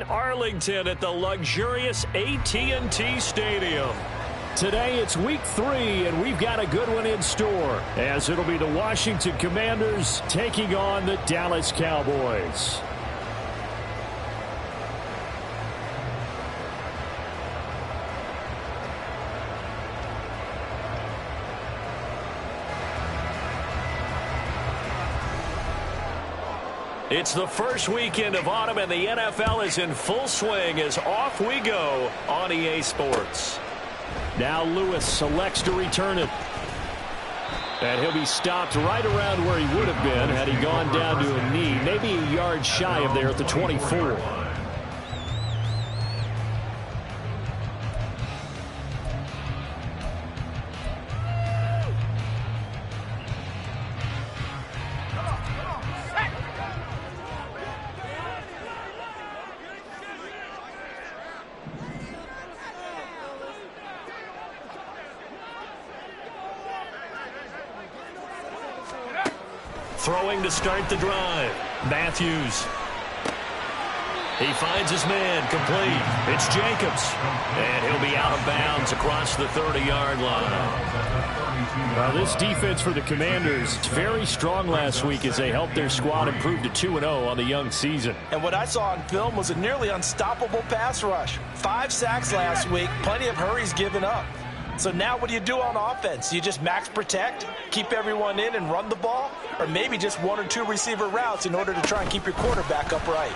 Arlington at the luxurious AT&T Stadium. Today it's week 3, and we've got a good one in store, as it'll be the Washington Commanders taking on the Dallas Cowboys. It's the first weekend of autumn, and the NFL is in full swing as off we go on EA Sports. Now Lewis selects to return it. And he'll be stopped right around where he would have been had he gone down to a knee, maybe a yard shy of there at the 24. Throwing to start the drive. Matthews. He finds his man, complete. It's Jacobs. And he'll be out of bounds across the 30-yard line. Well, this defense for the Commanders is very strong last week as they helped their squad improve to 2-0 on the young season. And what I saw on film was a nearly unstoppable pass rush. 5 sacks last week, plenty of hurries given up. So now what do you do on offense? You just max protect, keep everyone in and run the ball, or maybe just 1 or 2 receiver routes in order to try and keep your quarterback upright.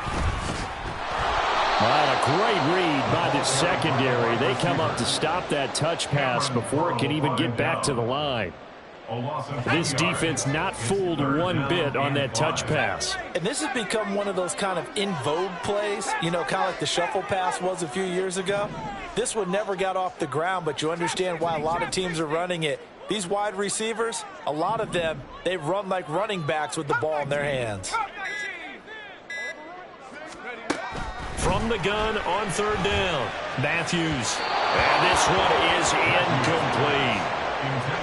Well, a great read by the secondary. They come up to stop that touch pass before it can even get back to the line. This defense not fooled one bit on that touch pass. And this has become one of those kind of in vogue plays, you know, kind of like the shuffle pass was a few years ago. This one never got off the ground, but you understand why a lot of teams are running it. These wide receivers, a lot of them, they run like running backs with the ball in their hands. From the gun on 3rd down, Matthews. And this one is incomplete.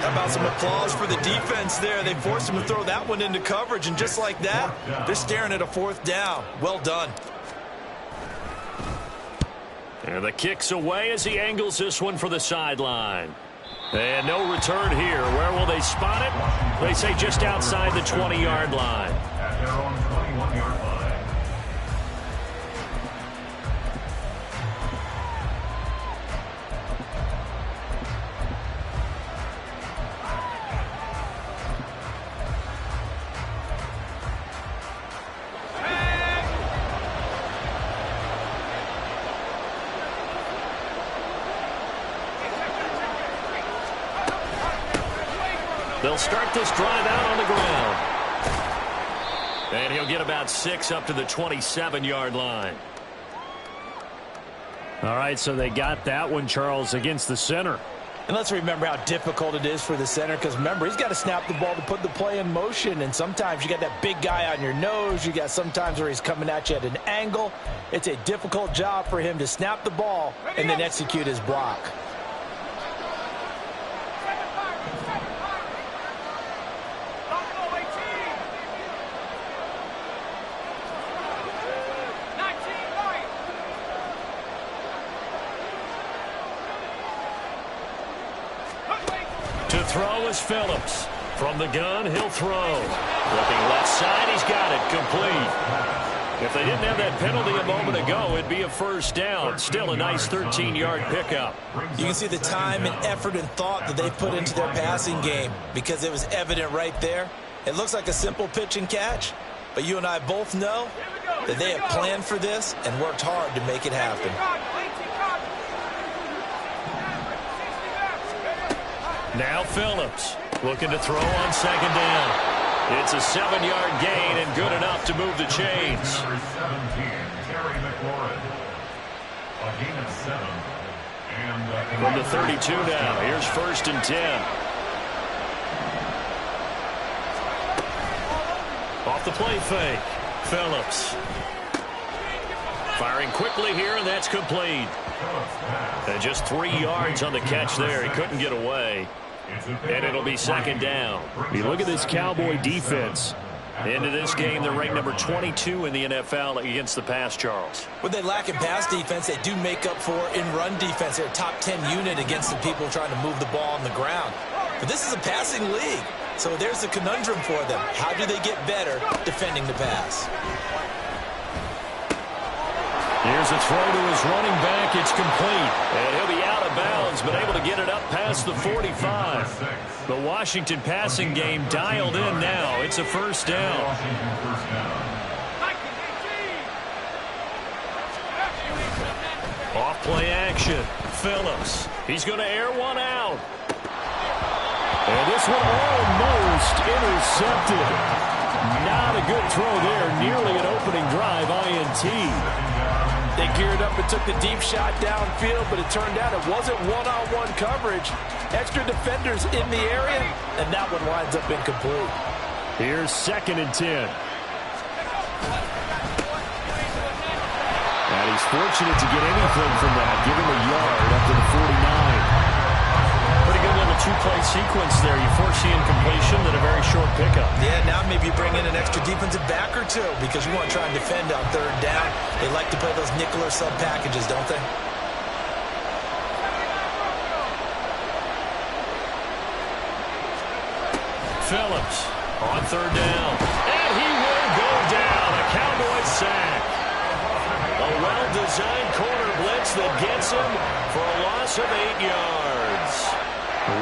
How about some applause for the defense there? They forced him to throw that one into coverage, and just like that, they're staring at a 4th down. Well done. And the kick's away as he angles this one for the sideline. And no return here. Where will they spot it? They say just outside the 20-yard line. At their own 21-yard line. They'll start this drive out on the ground. And he'll get about 6 up to the 27-yard line. All right, so they got that one, Charles, against the center. And let's remember how difficult it is for the center, because remember, he's got to snap the ball to put the play in motion, and sometimes you got that big guy on your nose. You got sometimes where he's coming at you at an angle. It's a difficult job for him to snap the ball and then execute his block. To throw is Phillips. From the gun, he'll throw. Looking left side, he's got it. Complete. If they didn't have that penalty a moment ago, it'd be a 1st down. Still a nice 13-yard pickup. You can see the time and effort and thought that they put into their passing game, because it was evident right there. It looks like a simple pitch and catch, but you and I both know that they have planned for this and worked hard to make it happen. Now Phillips looking to throw on 2nd down. It's a 7-yard gain and good enough to move the chains. From the 32 now, here's 1st and 10. Off the play fake, Phillips. Firing quickly here, and that's complete. And just 3 yards on the catch there. He couldn't get away. And it'll be 2nd down. You look at this Cowboy defense. Into this game, they're ranked number 22 in the NFL against the pass, Charles. What they lack in pass defense, they do make up for in run defense. They're a top 10 unit against the people trying to move the ball on the ground. But this is a passing league, so there's the conundrum for them. How do they get better defending the pass? Here's a throw to his running back. It's complete. And he'll be out of bounds, but able to get it up past the 45. The Washington passing game dialed in now. It's a first down. Off play action. Phillips. He's going to air one out. And this one almost intercepted. Not a good throw there. Nearly an opening drive INT. They geared up and took the deep shot downfield, but it turned out it wasn't one-on-one coverage. Extra defenders in the area, and that one winds up incomplete. Here's 2nd and 10. And he's fortunate to get anything from that. Give him a yard up to the 49. Pretty good little two-play sequence there. You foresee incompletion, then a very short pickup. Yeah, now maybe you bring in an extra defensive back or two because you want to try and defend on 3rd down. They like to play those nickel or sub packages, don't they? Phillips on 3rd down. And he will go down. A Cowboys sack. A well-designed corner blitz that gets him for a loss of 8 yards.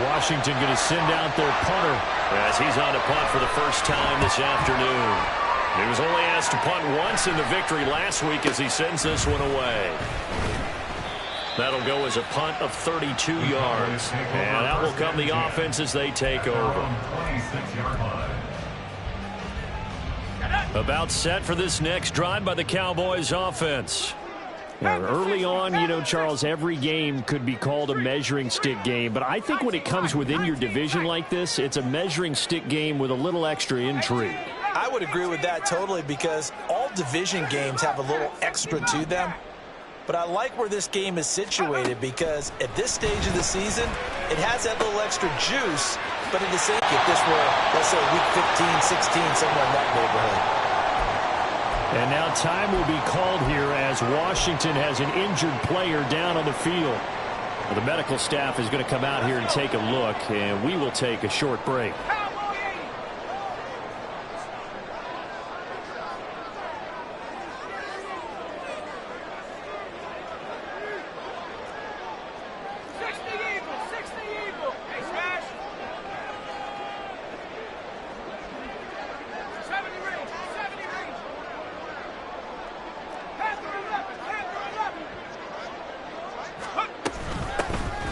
Washington going to send out their punter as he's on to punt for the first time this afternoon. He was only asked to punt once in the victory last week as he sends this one away. That'll go as a punt of 32 yards. And that will come the offense as they take over. About set for this next drive by the Cowboys offense. Now, early on, you know, Charles, every game could be called a measuring stick game. But I think when it comes within your division like this, it's a measuring stick game with a little extra intrigue. I would agree with that totally because all division games have a little extra to them. But I like where this game is situated because at this stage of the season, it has that little extra juice. But at the same time, if this were, let's say, week 15, 16, somewhere in that neighborhood. And now time will be called here as Washington has an injured player down on the field. Well, the medical staff is going to come out here and take a look, and we will take a short break.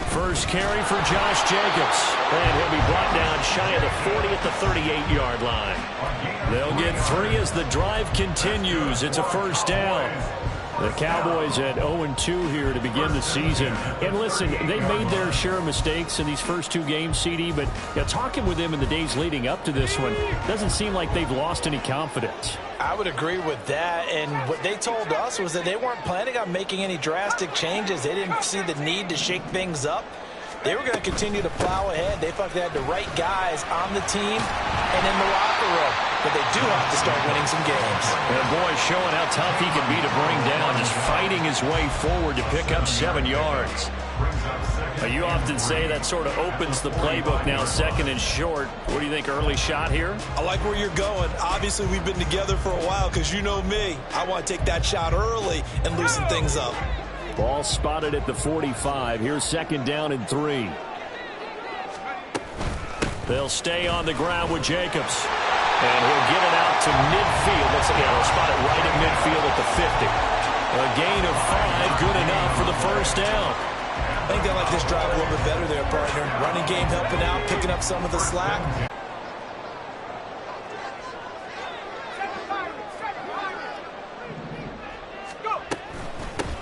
First carry for Josh Jacobs. And he'll be brought down shy of the 40 at the 38-yard line. They'll get 3 as the drive continues. It's a first down. The Cowboys at 0-2 here to begin the season. And listen, they made their share of mistakes in these first 2 games, CD, but talking with them in the days leading up to this one, doesn't seem like they've lost any confidence. I would agree with that, and what they told us was that they weren't planning on making any drastic changes. They didn't see the need to shake things up. They were going to continue to plow ahead. They felt they had the right guys on the team and in the locker room. But they do have to start winning some games. And boy, showing how tough he can be to bring down, just fighting his way forward to pick up 7 yards. You often say that sort of opens the playbook now, 2nd and short. What do you think, early shot here? I like where you're going. Obviously, we've been together for a while because you know me. I want to take that shot early and loosen things up. Ball spotted at the 45. Here's 2nd down and 3. They'll stay on the ground with Jacobs. And he'll get it out to midfield. Looks like they'll spot it right at midfield at the 50. A gain of 5, good enough for the first down. I think they like this drive a little bit better there, partner. Running game helping out, picking up some of the slack.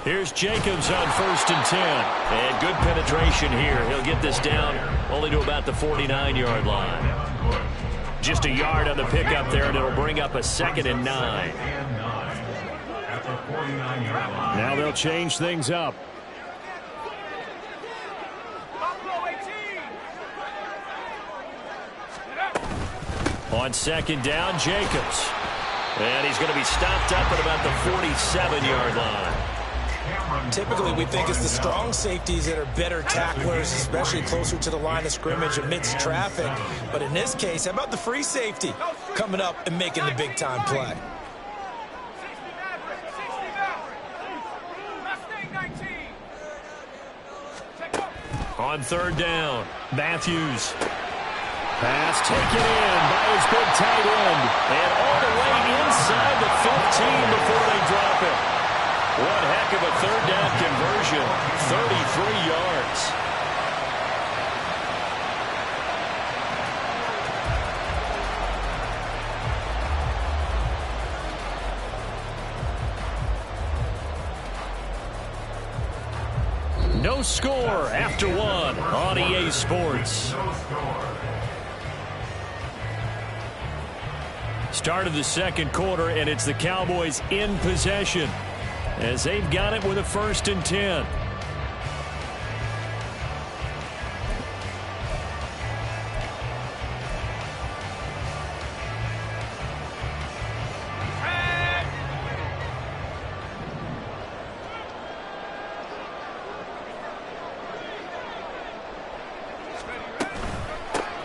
Here's Jacobs on 1st and 10. And good penetration here. He'll get this down only to about the 49-yard line. Just a yard on the pickup there, and it'll bring up a 2nd and 9. Now they'll change things up. On second down, Jacobs. And he's going to be stopped up at about the 47-yard line. Typically, we think it's the strong safeties that are better tacklers, especially closer to the line of scrimmage amidst traffic. But in this case, how about the free safety coming up and making the big-time play? On third down, Matthews. Pass taken in by his big tight end. And all the way inside the 15 before they drop it. One heck of a third down conversion. 33 yards. No score after one on EA Sports. Start of the second quarter, and it's the Cowboys in possession as they've got it with a 1st and 10.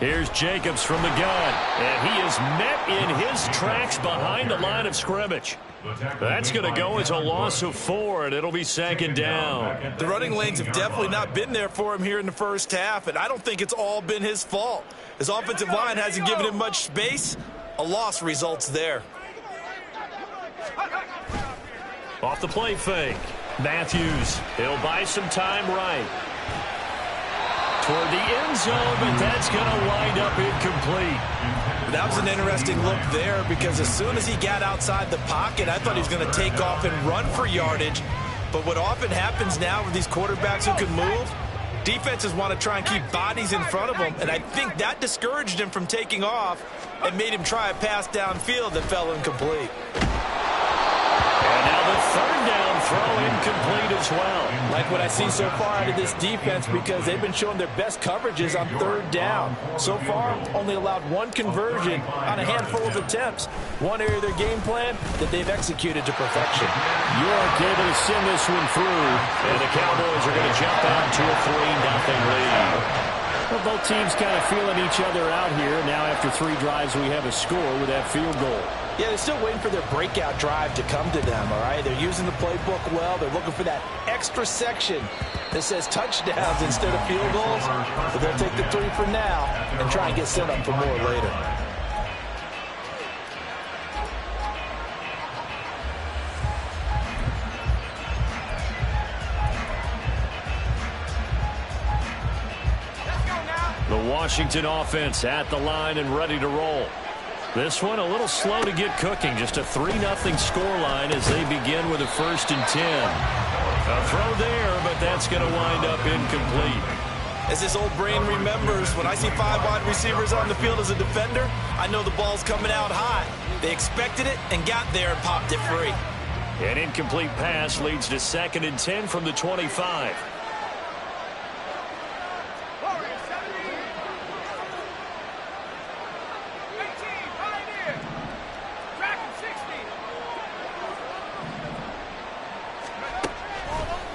Here's Jacobs from the gun, and he is met in his tracks behind the line of scrimmage. That's going to go as a loss of 4, and it'll be 2nd down. The running lanes have definitely not been there for him here in the first half, and I don't think it's all been his fault. His offensive line hasn't given him much space. A loss results there. Off the play fake, Matthews. He'll buy some time right. Toward the end zone, but that's going to wind up incomplete. That was an interesting look there because as soon as he got outside the pocket, I thought he was going to take off and run for yardage. But what often happens now with these quarterbacks who can move, defenses want to try and keep bodies in front of them, and I think that discouraged him from taking off and made him try a pass downfield that fell incomplete. And now the third down throw incomplete as well. Like what I see so far out of this defense because they've been showing their best coverages on third down. So far, only allowed one conversion on a handful of attempts. One area of their game plan that they've executed to perfection. York able to send this one through, and the Cowboys are going to jump out to a 3-0 lead. Well, both teams kind of feeling each other out here. Now after 3 drives, we have a score with that field goal. Yeah, they're still waiting for their breakout drive to come to them, all right? They're using the playbook well. They're looking for that extra section that says touchdowns instead of field goals. But they'll take the 3 for now and try and get set up for more later. The Washington offense at the line and ready to roll. This one a little slow to get cooking. Just a 3-0 scoreline as they begin with a 1st and 10. A throw there, but that's going to wind up incomplete. As his old brain remembers, when I see 5 wide receivers on the field as a defender, I know the ball's coming out high. They expected it and got there and popped it free. An incomplete pass leads to 2nd and 10 from the 25.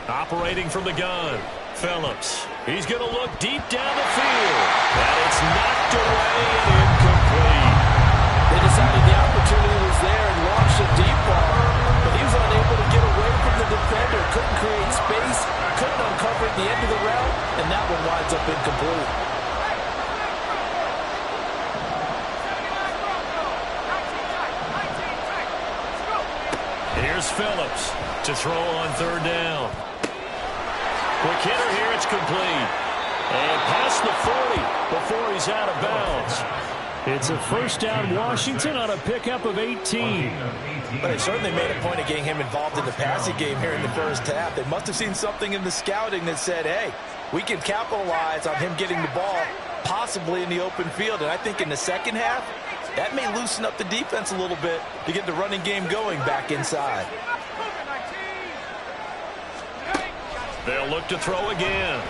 Operating from the gun, Phillips. He's going to look deep down the field. And it's knocked away and incomplete. They decided the opportunity was there and launched a deep ball, but he was unable to get away from the defender. Couldn't create space, couldn't uncover at the end of the route, and that one winds up incomplete. Here's Phillips to throw on third down. Quick hitter here, it's complete. And past the 40 before he's out of bounds. It's a 1st down Washington on a pickup of 18. But they certainly made a point of getting him involved in the passing game here in the first half. They must have seen something in the scouting that said, hey, we can capitalize on him getting the ball possibly in the open field. And I think in the second half, that may loosen up the defense a little bit to get the running game going back inside. They'll look to throw again.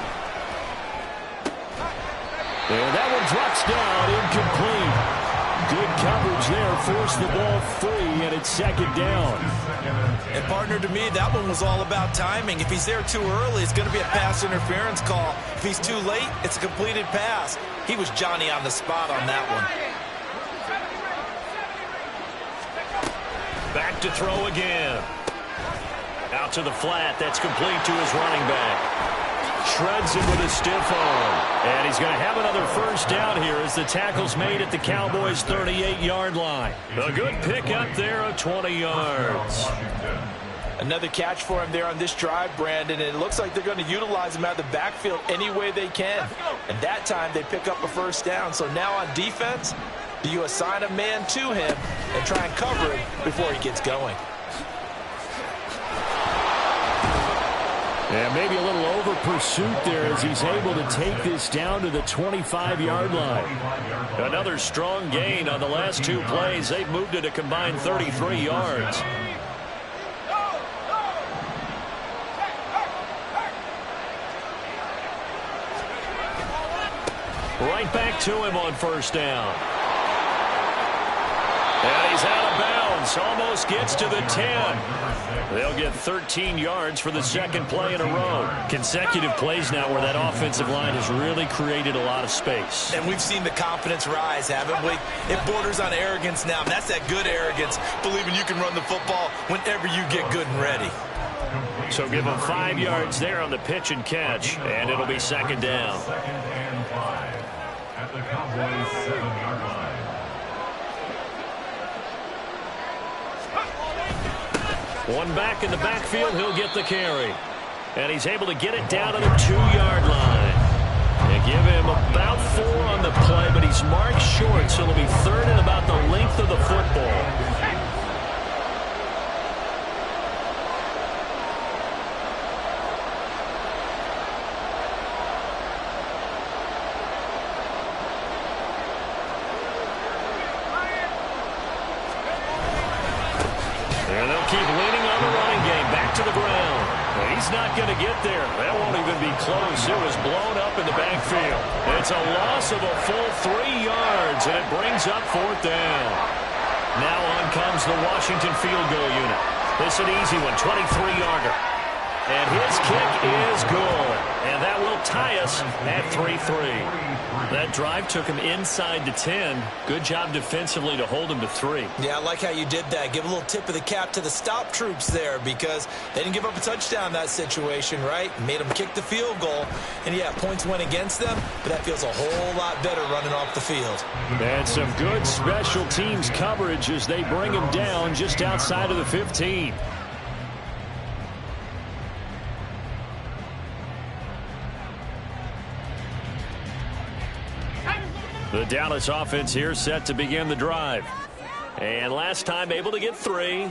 And that one drops down incomplete. Good coverage there. Forced the ball free, and it's second down. And partner, to me, that one was all about timing. If he's there too early, it's going to be a pass interference call. If he's too late, it's a completed pass. He was Johnny on the spot on that one. Back to throw again. Out to the flat. That's complete to his running back. Shreds him with a stiff arm. And he's going to have another first down here as the tackle's made at the Cowboys' 38-yard line. A good pickup there of 20 yards. Another catch for him there on this drive, Brandon, and it looks like they're going to utilize him out of the backfield any way they can. And that time they pick up a first down. So now on defense, do you assign a man to him and try and cover him before he gets going? And maybe a little over pursuit there as he's able to take this down to the 25-yard line. Another strong gain on the last two plays. They've moved it a combined 33 yards. Right back to him on first down. And he's out of bounds. Almost gets to the 10. They'll get 13 yards for the second play in a row. Consecutive plays now where that offensive line has really created a lot of space. And we've seen the confidence rise, haven't we? It borders on arrogance now. And that's that good arrogance, believing you can run the football whenever you get good and ready. So give him 5 yards there on the pitch and catch, and it'll be second down. Second and 5 at the Cowboys' 7-yard line. One back in the backfield, he'll get the carry. And he's able to get it down to the 2-yard line. They give him about 4 on the play, but he's marked short, so it'll be third and about the length of the football. And they'll keep leaning on the running game. Back to the ground. He's not going to get there. That won't even be close. It was blown up in the backfield. It's a loss of a full 3 yards, and it brings up fourth down. Now on comes the Washington field goal unit. This is an easy one, 23-yarder. And his kick is good. And that will tie us at 3-3. That drive took him inside the 10. Good job defensively to hold him to 3. Yeah, I like how you did that. Give a little tip of the cap to the stop troops there because they didn't give up a touchdown in that situation, right? Made them kick the field goal. And, yeah, points went against them, but that feels a whole lot better running off the field. And some good special teams coverage as they bring him down just outside of the 15. The Dallas offense here set to begin the drive. And last time able to get 3.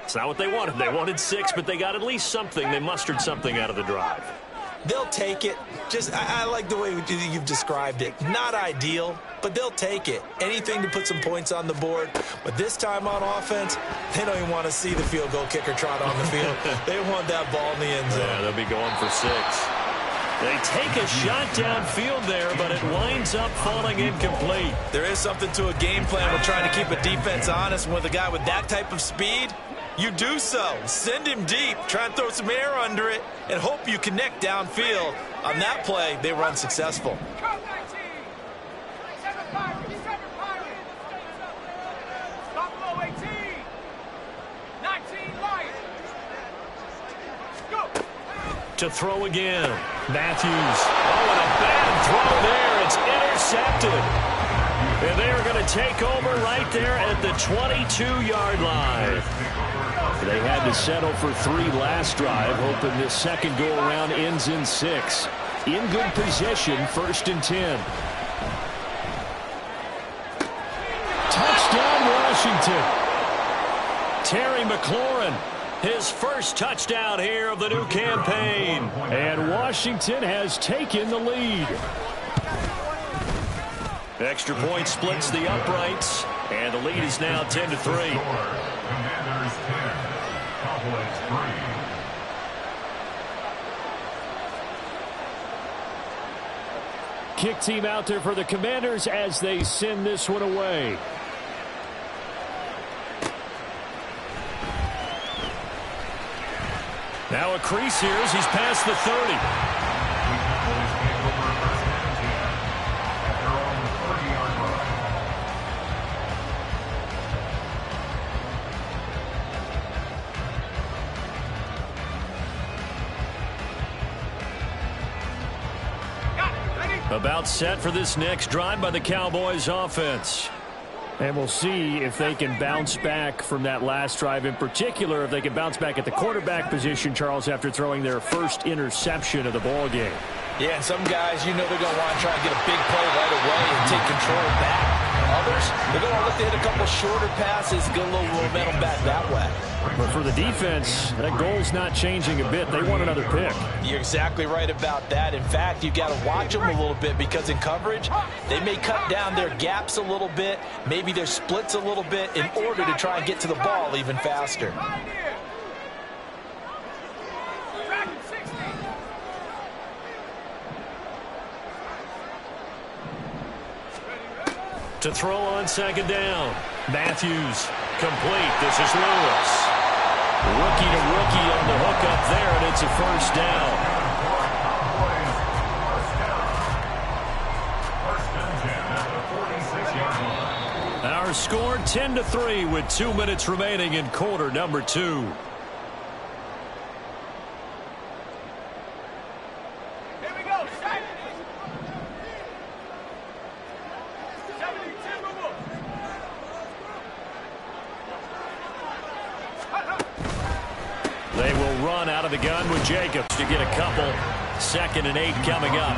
It's not what they wanted. They wanted 6, but they got at least something. They mustered something out of the drive. They'll take it. I like the way you've described it. Not ideal, but they'll take it. Anything to put some points on the board. But this time on offense, they don't even want to see the field goal kicker trot on the field. They want that ball in the end zone. Yeah, they'll be going for 6. They take a shot downfield there, but it winds up falling incomplete. There is something to a game plan with trying to keep a defense honest. And with a guy with that type of speed, you do so. Send him deep. Try and throw some air under it and hope you connect downfield. On that play, they run successful. To throw again. Matthews. Oh, and a bad throw there. It's intercepted. And they are going to take over right there at the 22-yard line. They had to settle for 3 last drive, hoping this second go-around ends in 6. In good position, 1st and 10. Touchdown, Washington. Terry McLaurin. His first touchdown here of the new campaign. And Washington has taken the lead. Extra point splits the uprights. And the lead is now 10-3. Commanders 10, Cowboys 3. Kick team out there for the Commanders as they send this one away. Now a crease here as he's past the 30. The Cowboys take over first and 10 at their own 30-yard line. About set for this next drive by the Cowboys offense. And we'll see if they can bounce back from that last drive, in particular if they can bounce back at the quarterback position, Charles, after throwing their first interception of the ball game. Yeah, and some guys, you know they're going to want to try and get a big play right away and take control back. Others, they're going to look to hit a couple shorter passes, get a little momentum back that way. But for the defense, that goal's not changing a bit. They want another pick. You're exactly right about that. In fact, you've got to watch them a little bit because in coverage, they may cut down their gaps a little bit, maybe their splits a little bit in order to try and get to the ball even faster. To throw on second down. Matthews, complete. This is Lewis. Rookie to rookie on the hook up there, and it's a first down. First and 10 at the 46-yard line. Our score 10-3 with 2 minutes remaining in quarter number 2. They will run out of the gun with Jacobs to get a couple. 2nd and 8 coming up.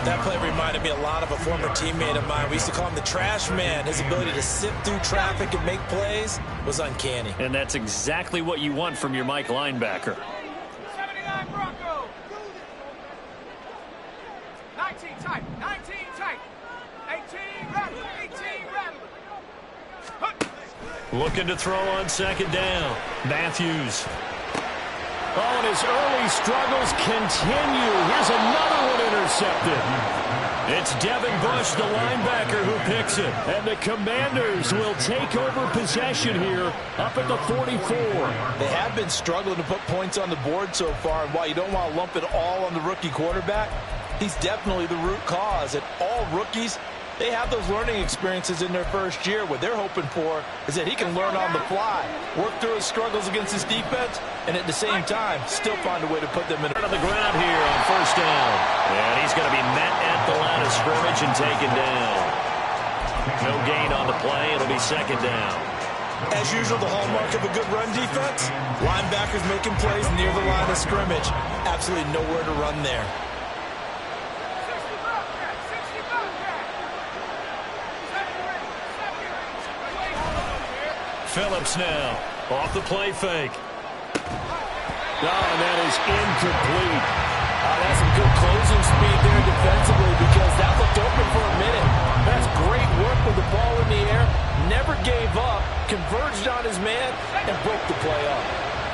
That play reminded me a lot of a former teammate of mine. We used to call him the trash man. His ability to sift through traffic and make plays was uncanny. And that's exactly what you want from your Mike linebacker. 79 Bronco. 19 tight. 19 tight. 18 rattler. 18 rattler. Looking to throw on second down. Matthews. Oh, and his early struggles continue. Here's another one intercepted. It's Devin Bush, the linebacker, who picks it. And the Commanders will take over possession here up at the 44. They have been struggling to put points on the board so far, and while you don't want to lump it all on the rookie quarterback, he's definitely the root cause. And all rookies, they have those learning experiences in their first year. What they're hoping for is that he can learn on the fly, work through his struggles against his defense, and at the same time, still find a way to put them in. On the ground here on first down. And he's going to be met at the line of scrimmage and taken down. No gain on the play. It'll be second down. As usual, the hallmark of a good run defense, linebackers making plays near the line of scrimmage. Absolutely nowhere to run there. Phillips now off the play fake. Oh, and that is incomplete. That's some good closing speed there defensively because that looked open for a minute. That's great work with the ball in the air. Never gave up, converged on his man, and broke the play up.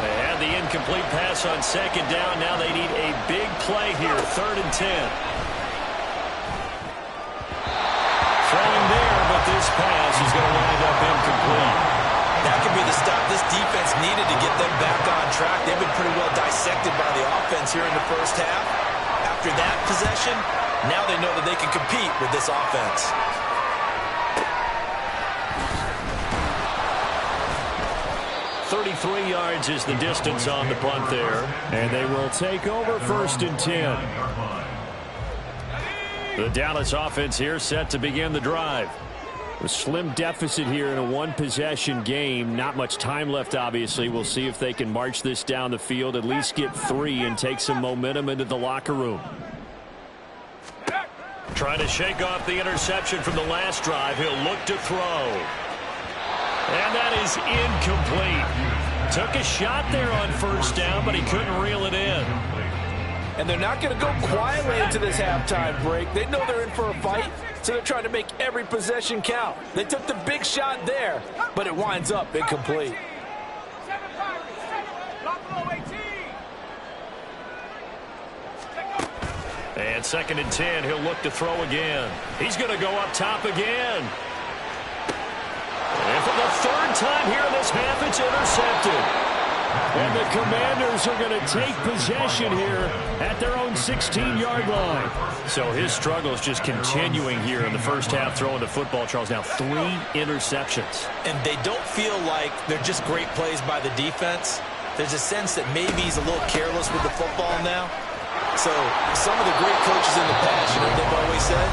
They had the incomplete pass on second down. Now they need a big play here, 3rd and 10. Throwing there, but this pass is going to wind up incomplete. That could be the stop this defense needed to get them back on track. They've been pretty well dissected by the offense here in the first half. After that possession, now they know that they can compete with this offense. .33 yards is the distance on the punt there. And they will take over 1st and 10. The Dallas offense here set to begin the drive. A slim deficit here in a one-possession game. Not much time left, obviously. We'll see if they can march this down the field, at least get 3, and take some momentum into the locker room. Trying to shake off the interception from the last drive. He'll look to throw. And that is incomplete. Took a shot there on first down, but he couldn't reel it in. And they're not going to go quietly into this halftime break. They know they're in for a fight, so they're trying to make every possession count. They took the big shot there, but it winds up incomplete. And 2nd and 10, he'll look to throw again. He's going to go up top again. And for the 3rd time here in this half, it's intercepted. And the Commanders are going to take possession here at their own 16-yard line. So his struggle is just continuing here in the first half throwing the football, Charles. Now 3 interceptions. And they don't feel like they're just great plays by the defense. There's a sense that maybe he's a little careless with the football now. So some of the great coaches in the past, you know what they've always said?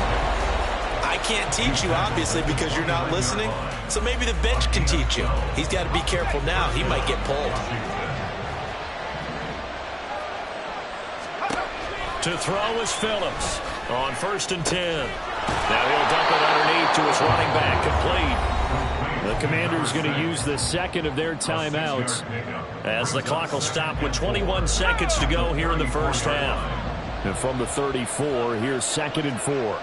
I can't teach you, obviously, because you're not listening. So maybe the bench can teach you. He's got to be careful now. He might get pulled. To throw is Phillips on 1st and 10. Now he'll dump it underneath to his running back, complete. The Commanders going to use the second of their timeouts as the clock will stop with 21 seconds to go here in the first half. And from the 34, here's 2nd and 4.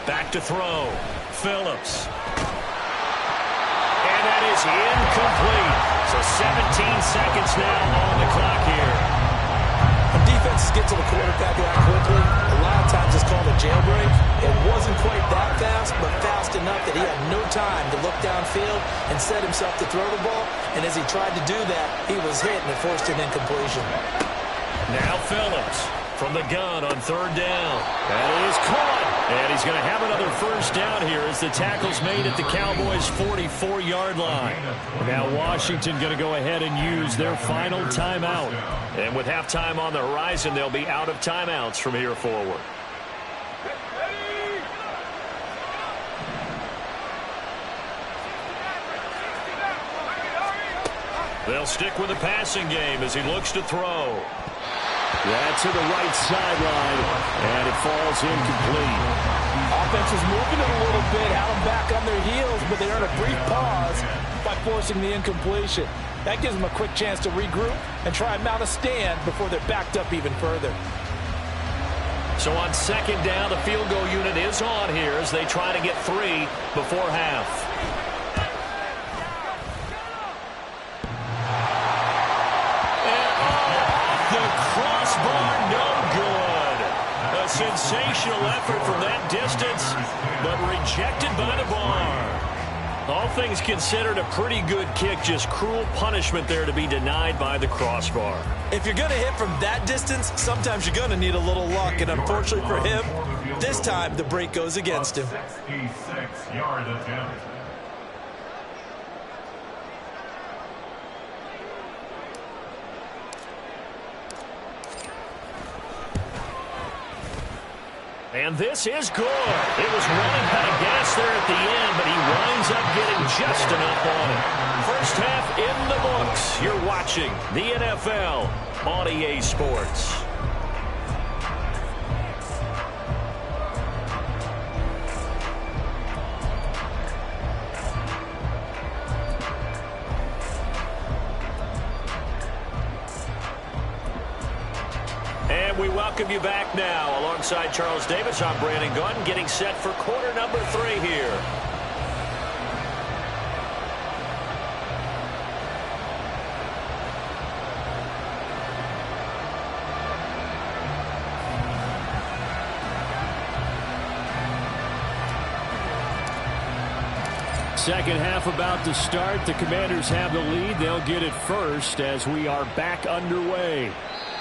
Back to throw. Phillips. And that is incomplete. So 17 seconds now on the clock here. When defenses get to the quarterback that quickly, a lot of times it's called a jailbreak. It wasn't quite that fast, but fast enough that he had no time to look downfield and set himself to throw the ball. And as he tried to do that, he was hit and it forced an incompletion. Now Phillips from the gun on 3rd down. That is caught. And he's going to have another first down here as the tackle's made at the Cowboys' 44-yard line. Now Washington going to go ahead and use their final timeout. And with halftime on the horizon, they'll be out of timeouts from here forward. They'll stick with the passing game as he looks to throw. That's to the right sideline, and it falls incomplete. Offense is moving it a little bit, had them back on their heels, but they earn a brief pause by forcing the incompletion. That gives them a quick chance to regroup and try and mount a stand before they're backed up even further. So on 2nd down, the field goal unit is on here as they try to get 3 before half. Crossbar, no good. A sensational effort from that distance, but rejected by the bar. All things considered, a pretty good kick, just cruel punishment there to be denied by the crossbar. If you're going to hit from that distance, sometimes you're going to need a little luck, and unfortunately for him, this time the break goes against him. 66-yard attempt. And this is good. It was running out of gas there at the end, but he winds up getting just enough on it. First half in the books. You're watching the NFL on EA Sports. And we welcome you back now. Alongside Charles Davis, I'm Brandon Gunn, getting set for quarter number 3 here. Second half about to start. The Commanders have the lead. They'll get it first as we are back underway.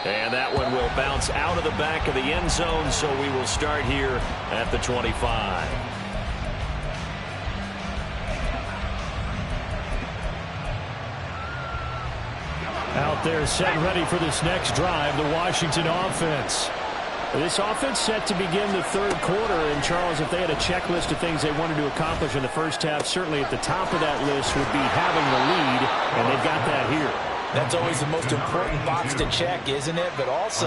And that one will bounce out of the back of the end zone, so we will start here at the 25. Out there set ready for this next drive, the Washington offense. This offense set to begin the 3rd quarter, and Charles, if they had a checklist of things they wanted to accomplish in the first half, certainly at the top of that list would be having the lead, and they've got that here. That's always the most important box to check, isn't it? But also,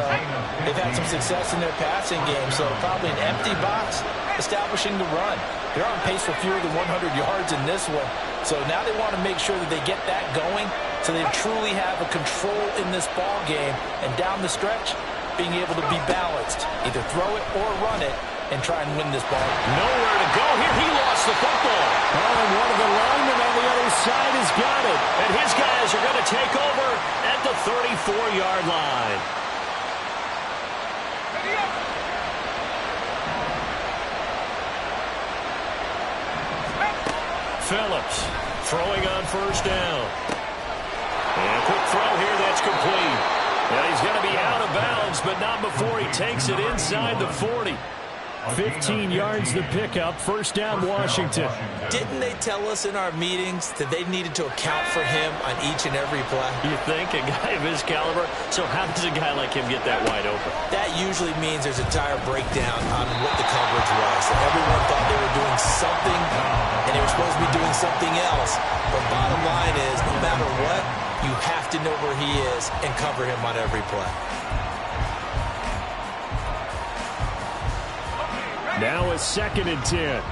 they've had some success in their passing game, so probably an empty box establishing the run. They're on pace for fewer than 100 yards in this one, so now they want to make sure that they get that going so they truly have a control in this ball game, and down the stretch, being able to be balanced. Either throw it or run it and try and win this ball. Nowhere to go here. He lost the football. Oh, and one of the linemen on the other side has got it. And his guys are going to take over at the 34-yard line. Phillips throwing on first down. And a quick throw here, that's complete. And he's going to be out of bounds, but not before he takes it inside the 40. 15 yards the pickup. First down, Washington. Didn't they tell us in our meetings that they needed to account for him on each and every play? You think? A guy of his caliber? So how does a guy like him get that wide open? That usually means there's a tire breakdown on what the coverage was. Everyone thought they were doing something, and they were supposed to be doing something else. But bottom line is, no matter what, you have to know where he is and cover him on every play. Now a 2nd and 10.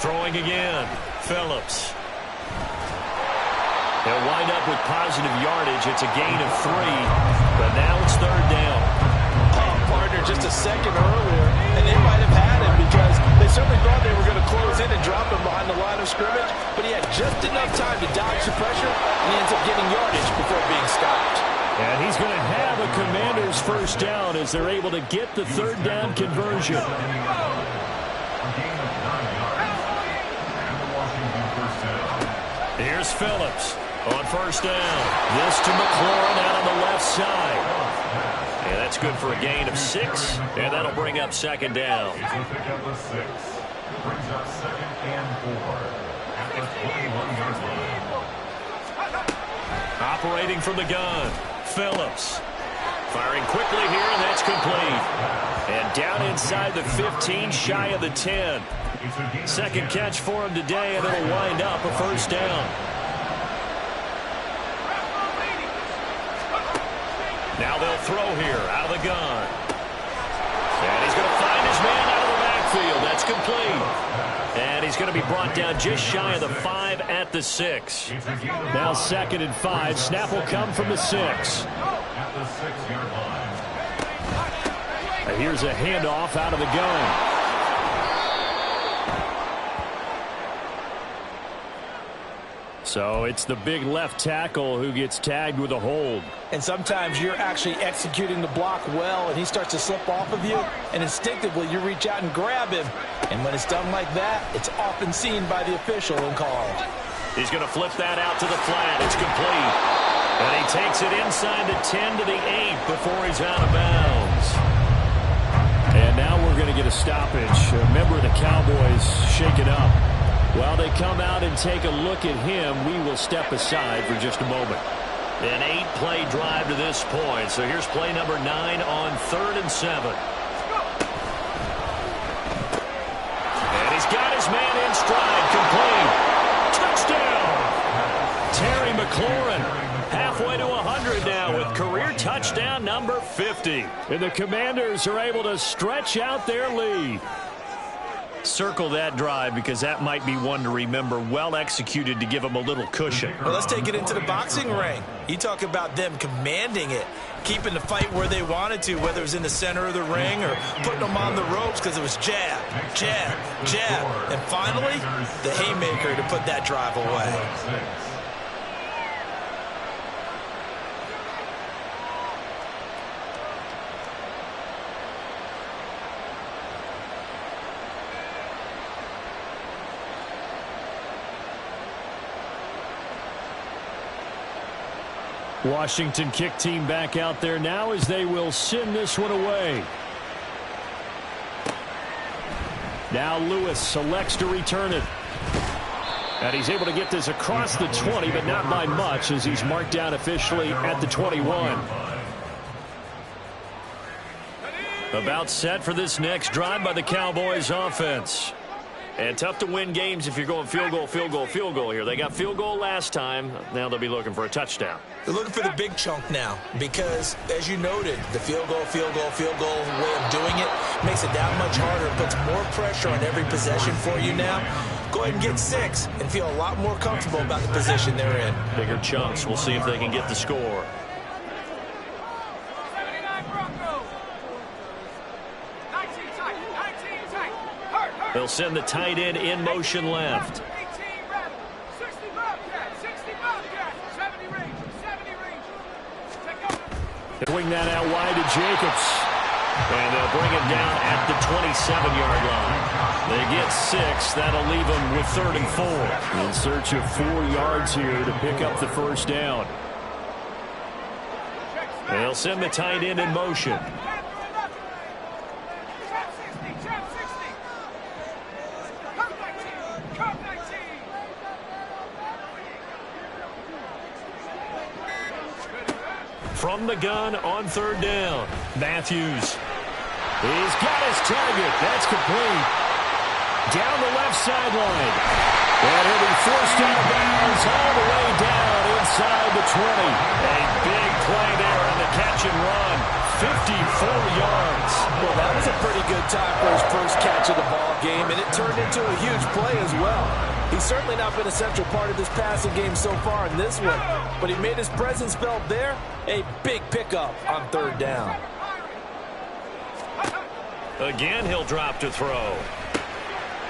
Throwing again. Phillips. They'll wind up with positive yardage. It's a gain of 3, but now it's 3rd down. Oh, partner, just a second earlier, and they might have had him because they certainly thought they were going to close in and drop him behind the line of scrimmage, but he had just enough time to dodge the pressure, and he ends up getting yardage before being stopped. And he's going to have a Commanders first down as they're able to get the 3rd down conversion. Here's Phillips on first down. This to McLaurin out on the left side. And that's good for a gain of 6, and that'll bring up 2nd down. Brings up 2nd and 4 at the 21-yard line. Operating from the gun. Phillips firing quickly here, and that's complete. And down inside the 15, shy of the 10. 2nd catch for him today, and it'll wind up a first down. Now they'll throw here out of the gun. And he's going to find his man out of the backfield. That's complete. And he's going to be brought down just shy of the 5 at the 6. Now 2nd and 5. Snap will come from the 6. At the 6-yard line. And here's a handoff out of the gun. So it's the big left tackle who gets tagged with a hold. And sometimes you're actually executing the block well, and he starts to slip off of you, and instinctively you reach out and grab him. And when it's done like that, it's often seen by the official and called. He's going to flip that out to the flat. It's complete. And he takes it inside the 10 to the 8 before he's out of bounds. And now we're going to get a stoppage. A member of the Cowboys shaken up. While they come out and take a look at him, we will step aside for just a moment. An 8-play drive to this point. So here's play number 9 on 3rd and 7. And he's got his man in stride. Complete. Touchdown. Terry McLaurin halfway to 100 now with career touchdown number 50. And the Commanders are able to stretch out their lead. Circle that drive because that might be one to remember. Well executed to give them a little cushion. Well, let's take it into the boxing ring. You talk about them commanding it, keeping the fight where they wanted to, whether it was in the center of the ring or putting them on the ropes because it was jab, jab, jab. And finally, the haymaker to put that drive away. Washington kick team back out there now as they will send this one away. Now Lewis selects to return it. And he's able to get this across the 20, but not by much as he's marked down officially at the 21. About set for this next drive by the Cowboys offense. And tough to win games if you're going field goal, field goal, field goal here. They got field goal last time. Now they'll be looking for a touchdown. They're looking for the big chunk now because, as you noted, the field goal, field goal, field goal way of doing it makes it that much harder. It puts more pressure on every possession for you now. Go ahead and get 6 and feel a lot more comfortable about the position they're in. Bigger chunks. We'll see if they can get the score. 79 Broncos. 19 tight. 19 tight. Hurt. They'll send the tight end in motion left. 18 Rebels. 60 Bobcats. 60 Bobcats. 70 range. 70 range. Take over. Swing that out wide to Jacobs. And they'll bring him down at the 27-yard line. They get 6. That'll leave them with 3rd and 4. In search of 4 yards here to pick up the first down. They'll send the tight end in motion. From the gun on 3rd down, Matthews. He's got his target. That's complete. Down the left sideline. And he'll be forced out of bounds all the way down inside the 20. A big play there on the catch and run. 54 yards. Well, that was a pretty good time for his first catch of the ball game, and it turned into a huge play as well. He's certainly not been a central part of this passing game so far in this one, but he made his presence felt there. A big pickup on 3rd down. Again, he'll drop to throw.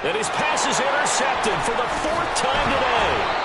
And his pass is intercepted for the 4th time today.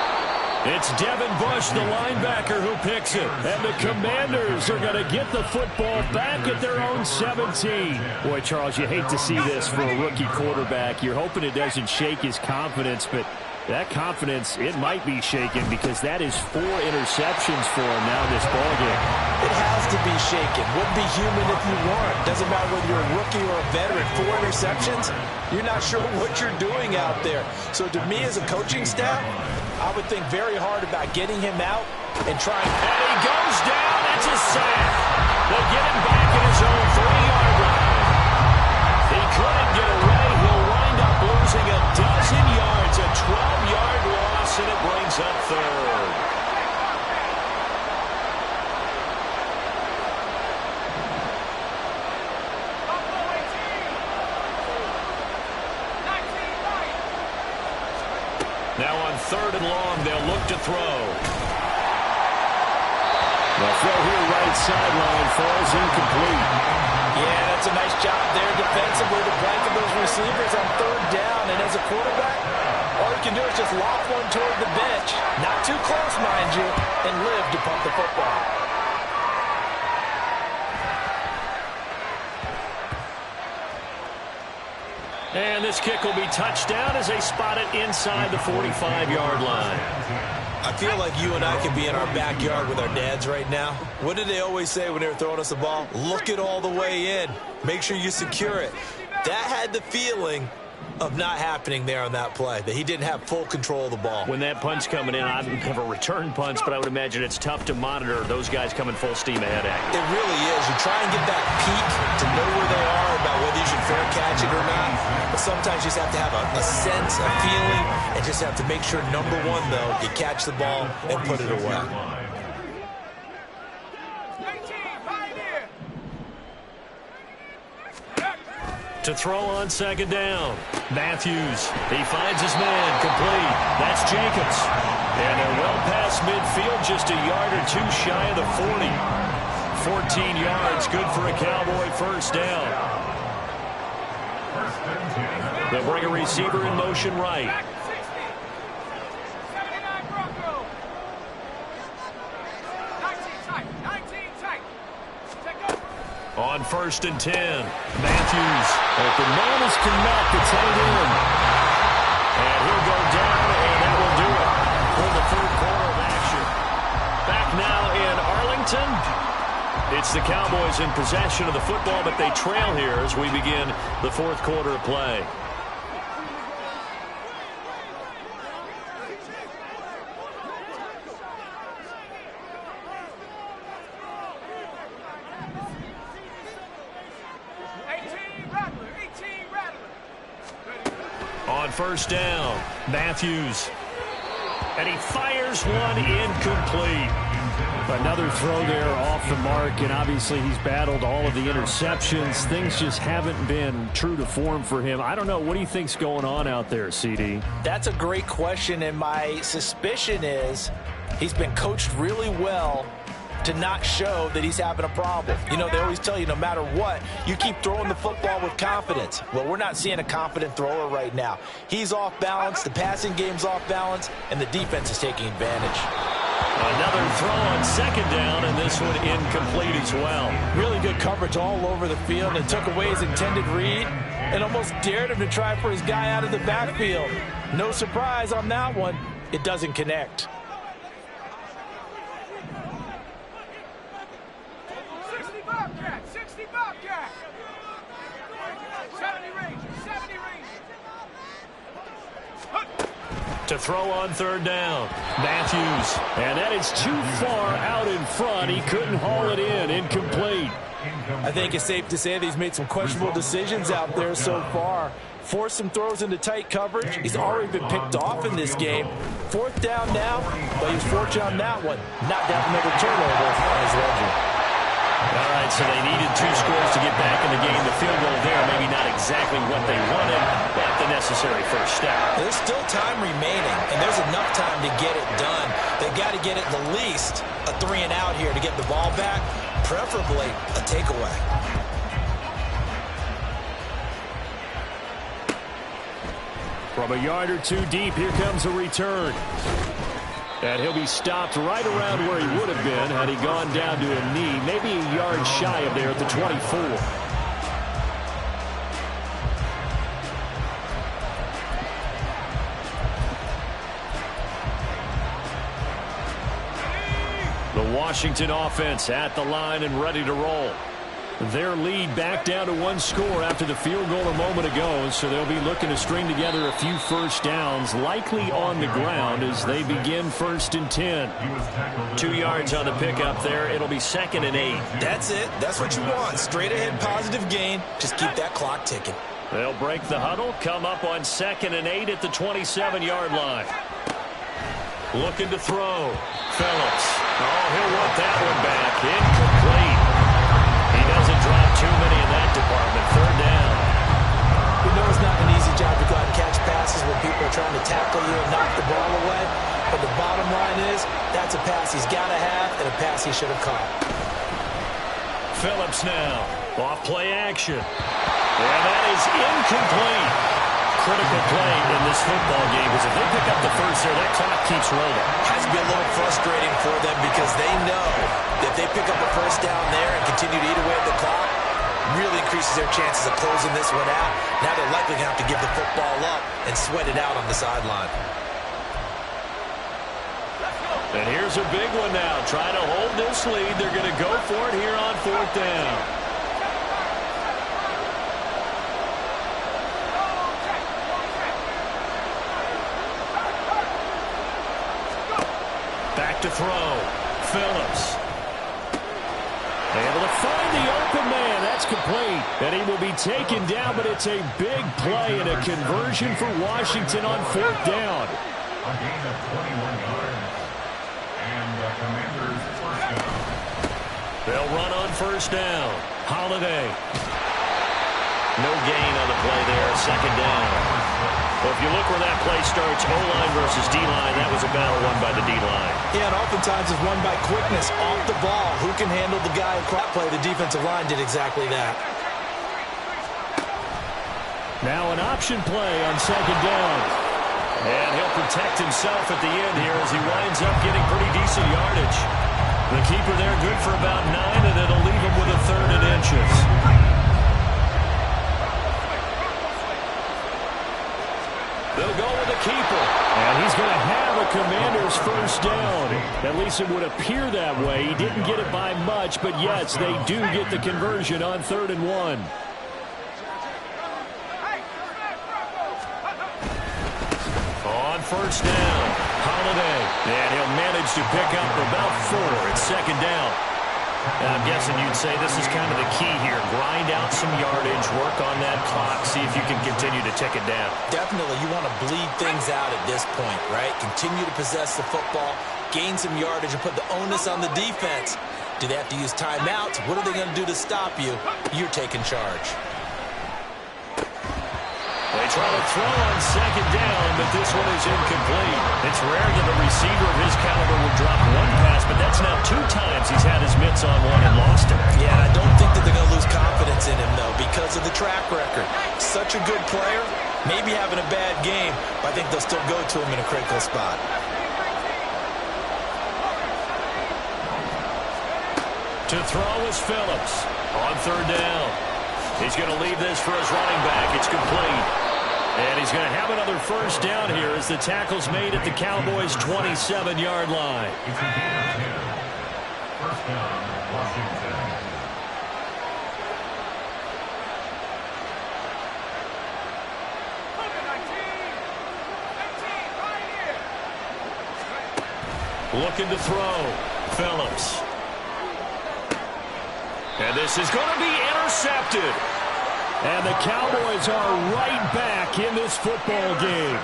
It's Devin Bush, the linebacker, who picks it. And the Commanders are going to get the football back at their own 17. Boy, Charles, you hate to see this for a rookie quarterback. You're hoping it doesn't shake his confidence, but that confidence, it might be shaken because that is 4 interceptions for him now this ballgame. It has to be shaken. Wouldn't be human if you weren't. Doesn't matter whether you're a rookie or a veteran. 4 interceptions, you're not sure what you're doing out there. So to me as a coaching staff, I would think very hard about getting him out and trying. And he goes down. That's a sack. They get him back at his own 3-yard line. He couldn't get away. He'll wind up losing a dozen yards. A 12-yard loss, and it brings up 3rd. Now on 3rd and long, they'll look to throw. The throw here right sideline falls incomplete. Yeah, that's a nice job there defensively to blanket those receivers on 3rd down. And as a quarterback, all you can do is just loft one toward the bench. Not too close, mind you, and live to pump the football. And this kick will be touchdown as they spot it inside the 45-yard line. I feel like you and I could be in our backyard with our dads right now. What did they always say when they were throwing us the ball? Look it all the way in. Make sure you secure it. That had the feeling of not happening there on that play, that he didn't have full control of the ball. When that punch coming in, I've never returned punch, but I would imagine it's tough to monitor those guys coming full steam ahead at you. It really is. You try and get that peek to know where they are about whether you should fair catch it or not. But sometimes you just have to have a sense, a feeling, and just have to make sure, number one, though, you catch the ball and put it away. To throw on 2nd down. Matthews. He finds his man. Complete. That's Jacobs. And they're well past midfield, just a yard or 2 shy of the 40. 14 yards, good for a Cowboy first down. They'll bring a receiver in motion right. On 1st and 10, Matthews. Open man is connect. The tight end. And he'll go down, and that will do it for the 3rd quarter of action. Back now in Arlington. It's the Cowboys in possession of the football, but they trail here as we begin the 4th quarter of play. On 1st down, Matthews. And he fires one incomplete. Another throw there off the mark, and obviously he's battled all of the interceptions. Things just haven't been true to form for him. I don't know. What do you think's going on out there, CD? That's a great question, and my suspicion is he's been coached really well to not show that he's having a problem. You know, they always tell you no matter what, you keep throwing the football with confidence. Well, we're not seeing a confident thrower right now. He's off balance, the passing game's off balance, and the defense is taking advantage. Another throw on second down, and this one incomplete as well. Really good coverage all over the field, and took away his intended read and almost dared him to try for his guy out of the backfield. No surprise on that one. It doesn't connect. 60 Bobcat, 60 Bobcat. 70 Rangers, 70 Rangers. To throw on third down, Matthews. And that is too far out in front. He couldn't haul it in. Incomplete. I think it's safe to say that he's made some questionable decisions out there so far. Forced some throws into tight coverage. He's already been picked off in this game. Fourth down now, but he was fortunate on that one. Not to have another turnover on his ledger. All right, so they needed 2 scores to get back in the game. The field goal there, maybe not exactly what they wanted, but the necessary first step. There's still time remaining, and there's enough time to get it done. They've got to get at the least a 3 and out here to get the ball back, preferably a takeaway. From a yard or 2 deep, here comes a return. And he'll be stopped right around where he would have been had he gone down to a knee, maybe a yard shy of there at the 24. The Washington offense at the line and ready to roll. Their lead back down to 1 score after the field goal a moment ago, so they'll be looking to string together a few first downs, likely on the ground as they begin 1st and 10. 2 yards on the pickup there. It'll be 2nd and 8. That's it. That's what you want. Straight ahead positive gain. Just keep that clock ticking. They'll break the huddle, come up on 2nd and 8 at the 27-yard line. Looking to throw. Phillips. Oh, he'll want that one back. Incomplete. He doesn't drop too many in that department. 3rd down. We know it's not an easy job to go out and catch passes when people are trying to tackle you and knock the ball away. But the bottom line is, that's a pass he's got to have and a pass he should have caught. Phillips now. Off play action. And that is incomplete. Critical play in this football game because if they pick up the first there, that clock keeps rolling. Has to be a little frustrating for them because they know that if they pick up a first down there and continue to eat away at the clock, really increases their chances of closing this one out. Now they're likely going to have to give the football up and sweat it out on the sideline. And here's a big one now. Trying to hold this lead. They're going to go for it here on 4th down. Back to throw. Phillips. Able to find the open man. That's complete. And he will be taken down, but it's a big play and a conversion for Washington on 4th down. A gain of 21 yards. And Commanders first down. They'll run on 1st down. Holiday. No gain on the play there. 2nd down. Well, if you look where that play starts, O-line versus D-line, that was a battle won by the D-line. Yeah, and oftentimes it's won by quickness off the ball. Who can handle the guy across play? The defensive line did exactly that. Now an option play on 2nd down. And he'll protect himself at the end here as he winds up getting pretty decent yardage. The keeper there good for about 9, and it'll leave him with a 3rd and inches. They'll go with the keeper. And he's going to have a Commander's first down. At least it would appear that way. He didn't get it by much, but yes, they do get the conversion on 3rd and 1. On 1st down, Holiday. And he'll manage to pick up about 4. It's 2nd down. And I'm guessing you'd say this is kind of the key here. Grind out some yardage, work on that clock, see if you can continue to tick it down. Definitely, you want to bleed things out at this point, right? Continue to possess the football, gain some yardage, and put the onus on the defense. Do they have to use timeouts? What are they going to do to stop you? You're taking charge. They try to throw on 2nd down, but this one is incomplete. It's rare that a receiver of his caliber would drop one pass, but that's now 2 times he's had his mitts on one and lost it. Yeah, I don't think that they're going to lose confidence in him, though, because of the track record. Such a good player, maybe having a bad game, but I think they'll still go to him in a critical spot. To throw is Phillips on third down. He's going to leave this for his running back. It's complete. And he's going to have another first down here as the tackle's made at the Cowboys' 27-yard line. It's a gain of 10. First down, Washington. Looking to throw. Phillips. And this is going to be intercepted. And the Cowboys are right back in this football game.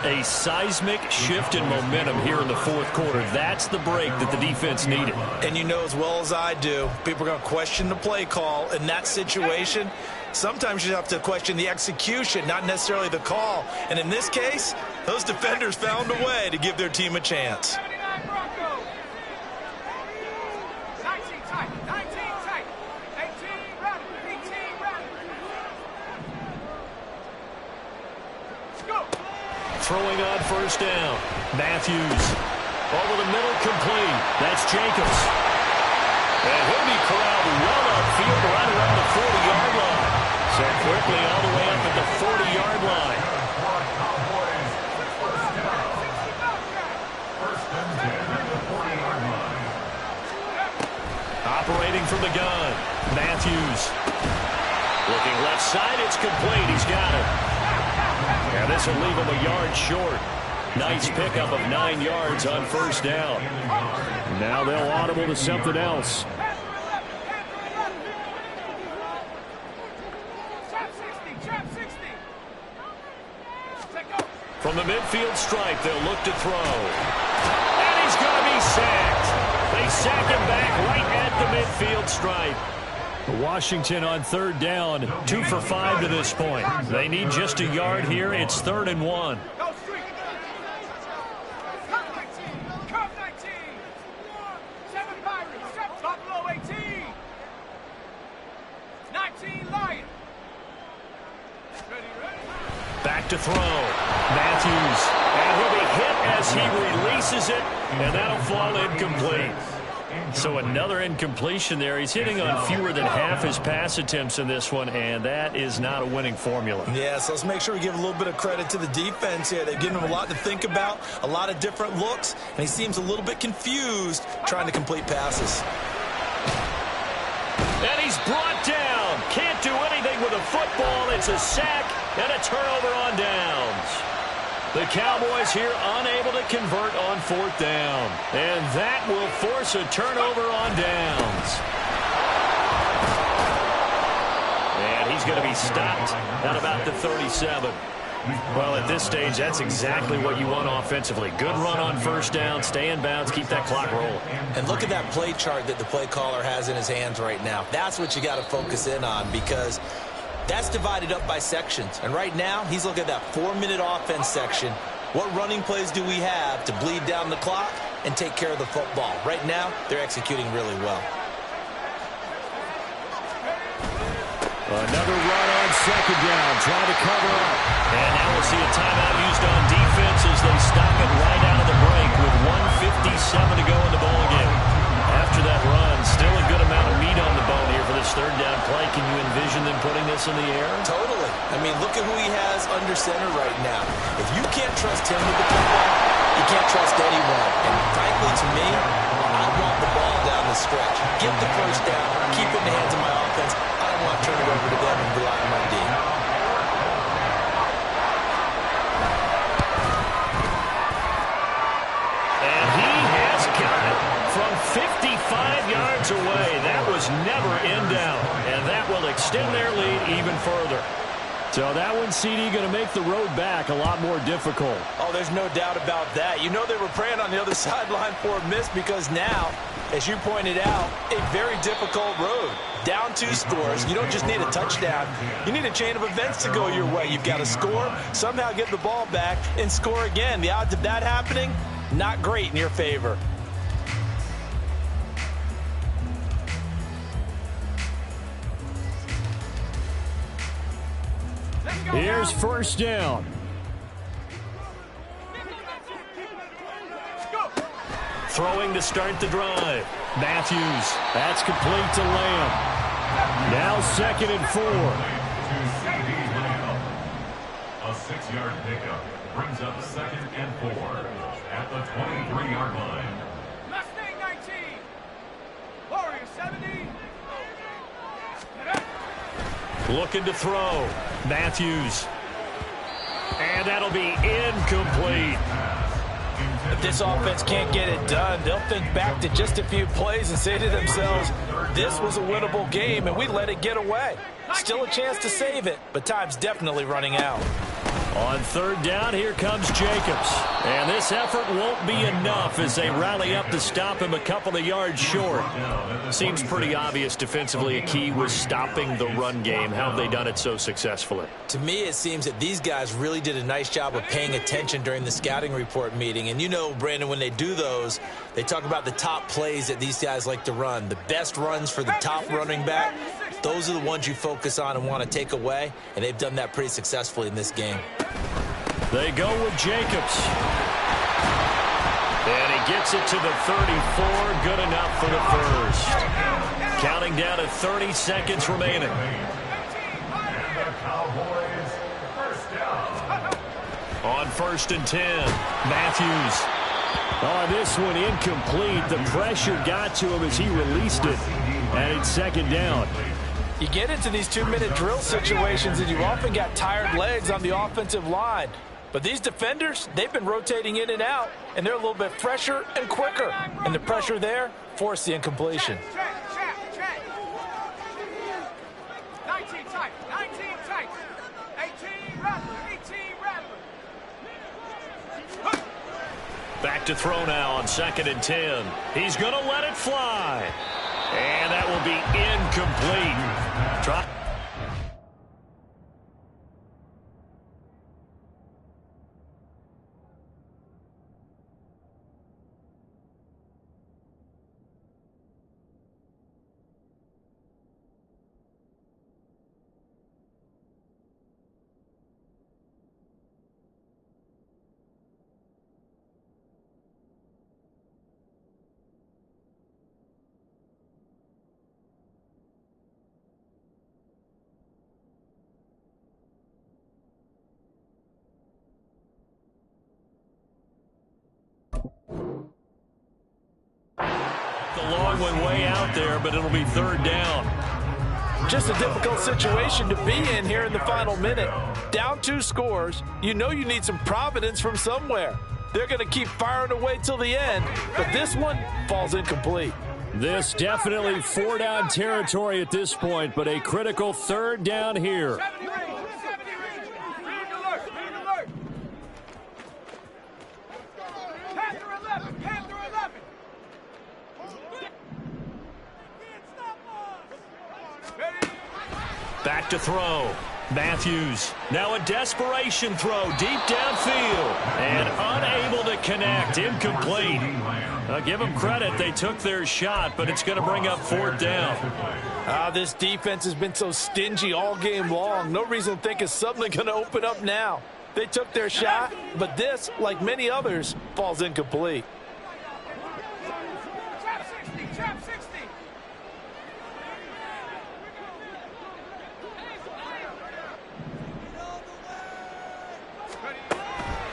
A seismic shift in momentum here in the fourth quarter. That's the break that the defense needed. And you know as well as I do, people are going to question the play call in that situation. Sometimes you have to question the execution, not necessarily the call. And in this case, those defenders found a way to give their team a chance. 19 tight, 18 run, 18 run. Go. Throwing on first down. Matthews. Over the middle, complete. That's Jacobs. And he'll be corralled well upfield right around the 40-yard line. So quickly all the way up at the 40-yard line. Operating from the gun. Matthews. Looking left side, it's complete. He's got it. And this will leave him a yard short. Nice pickup of 9 yards on first down. Now they'll audible to something else. From the midfield stripe, they'll look to throw. And he's going to be sacked. They sack him back right at the midfield stripe. Washington on third down, 2 for 5 to this point. They need just a yard here. It's 3rd and 1. Go street. Cup 19. Cup 19. 7 Pirates. Buffalo 18. 19 Lions. Ready. Back to throw. Matthews. And he'll be hit as he releases it. And that'll fall incomplete. So another incompletion there. He's hitting on fewer than half his pass attempts in this one, and that is not a winning formula. Yeah, so let's make sure we give a little bit of credit to the defense here. They've given him a lot to think about, a lot of different looks, and he seems a little bit confused trying to complete passes. And he's brought down. Can't do anything with a football. It's a sack and a turnover on downs. The Cowboys here unable to convert on 4th down. And that will force a turnover on downs. And he's going to be stopped at about the 37. Well, at this stage, that's exactly what you want offensively. Good run on first down, stay in bounds, keep that clock rolling. And look at that play chart that the play caller has in his hands right now. That's what you got to focus in on, because that's divided up by sections. And right now, he's looking at that 4-minute offense section. What running plays do we have to bleed down the clock and take care of the football? Right now, they're executing really well. Another run on second down, trying to cover up. And now we'll see a timeout used on defense as they stop it right out of the break with 1:57 to go in the ballgame. After that run, still a good amount of meat on the bone here for this 3rd down play. Can you envision them putting this in the air? Totally. I mean, look at who he has under center right now. If you can't trust him with the football, you can't trust anyone. And frankly, to me, I want the ball down the stretch. Get the first down. Keep it in the hands of my offense. I don't want to turn it over to them and rely on my D. And he has got it from 55 yards away. That was never in doubt. And that will extend their lead even further. So that one, CD, going to make the road back a lot more difficult. Oh, there's no doubt about that. You know they were praying on the other sideline for a miss, because now, as you pointed out, a very difficult road. Down 2 scores. You don't just need a touchdown. You need a chain of events to go your way. You've got to score, somehow get the ball back, and score again. The odds of that happening, not great in your favor. Here's first down. Throwing to start the drive. Matthews. That's complete to Lamb. Now 2nd and 4. A 6-yard pickup brings up 2nd and 4 at the 23-yard line. Mustang 19. Warrior 70. Looking to throw. Matthews. And that'll be incomplete. If this offense can't get it done, they'll think back to just a few plays and say to themselves, this was a winnable game and we let it get away. Still a chance to save it, but time's definitely running out. On 3rd down, here comes Jacobs. And this effort won't be enough as they rally up to stop him a couple of yards short. Seems pretty obvious defensively a key was stopping the run game. How have they done it so successfully? To me, it seems that these guys really did a nice job of paying attention during the scouting report meeting. And you know, Brandon, when they do those, they talk about the top plays that these guys like to run. The best runs for the top running back, those are the ones you focus on and want to take away. And they've done that pretty successfully in this game. They go with Jacobs. And he gets it to the 34. Good enough for the first. Counting down to 30 seconds remaining. And the Cowboys first down. On 1st and 10, Matthews. Oh, this one incomplete. The pressure got to him as he released it. And it's 2nd down. You get into these 2-minute drill situations and you often got tired legs on the offensive line. But these defenders, they've been rotating in and out, and they're a little bit fresher and quicker. And the pressure there forced the incompletion. Check. 19 tight. 19 tight. 18 rattler. 18 rattler. Back to throw now on 2nd and 10. He's going to let it fly. And that will be incomplete. Try. The long one way out there, but it'll be 3rd down. Just a difficult situation to be in here in the final minute. Down 2 scores, you know you need some providence from somewhere. They're going to keep firing away till the end, but this one falls incomplete. This definitely 4-down territory at this point, but a critical 3rd down here. 70 range. Read alert. Panther 11. Panther 11. Ready? Back to throw. Matthews. Now a desperation throw deep downfield. And unable to connect. Incomplete. Give them credit. They took their shot, but it's going to bring up 4th down. This defense has been so stingy all game long. No reason to think it's suddenly going to open up now. They took their shot, but this, like many others, falls incomplete. Trap 60.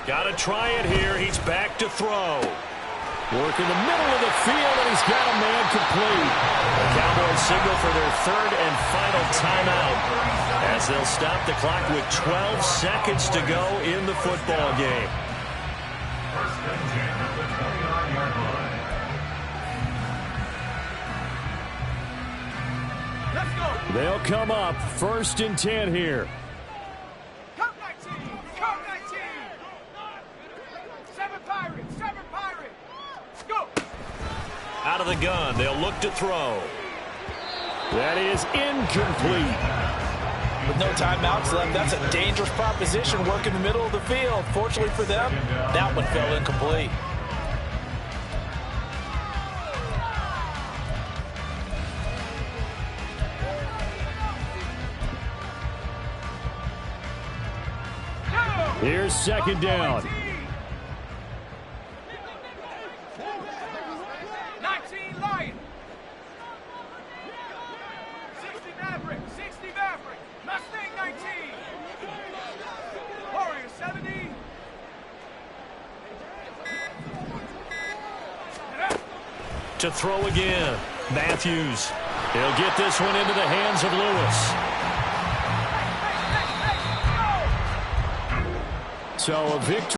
Got to try it here. He's back to throw. Work in the middle of the field, and he's got a man complete. The Cowboys signal for their 3rd and final timeout as they'll stop the clock with 12 seconds to go in the football game. First and 10 at the 29-yard line. Let's go. They'll come up 1st and 10 here. Come 19. Come 19. 7 Pirates. 7 Pirates. Go. Out of the gun, they'll look to throw. That is incomplete. With no timeouts left, that's a dangerous proposition. Work in the middle of the field. Fortunately for them, that one fell incomplete. Here's 2nd down. 19 Lion. To throw again. Matthews. He'll get this one into the hands of Lewis. So a victory.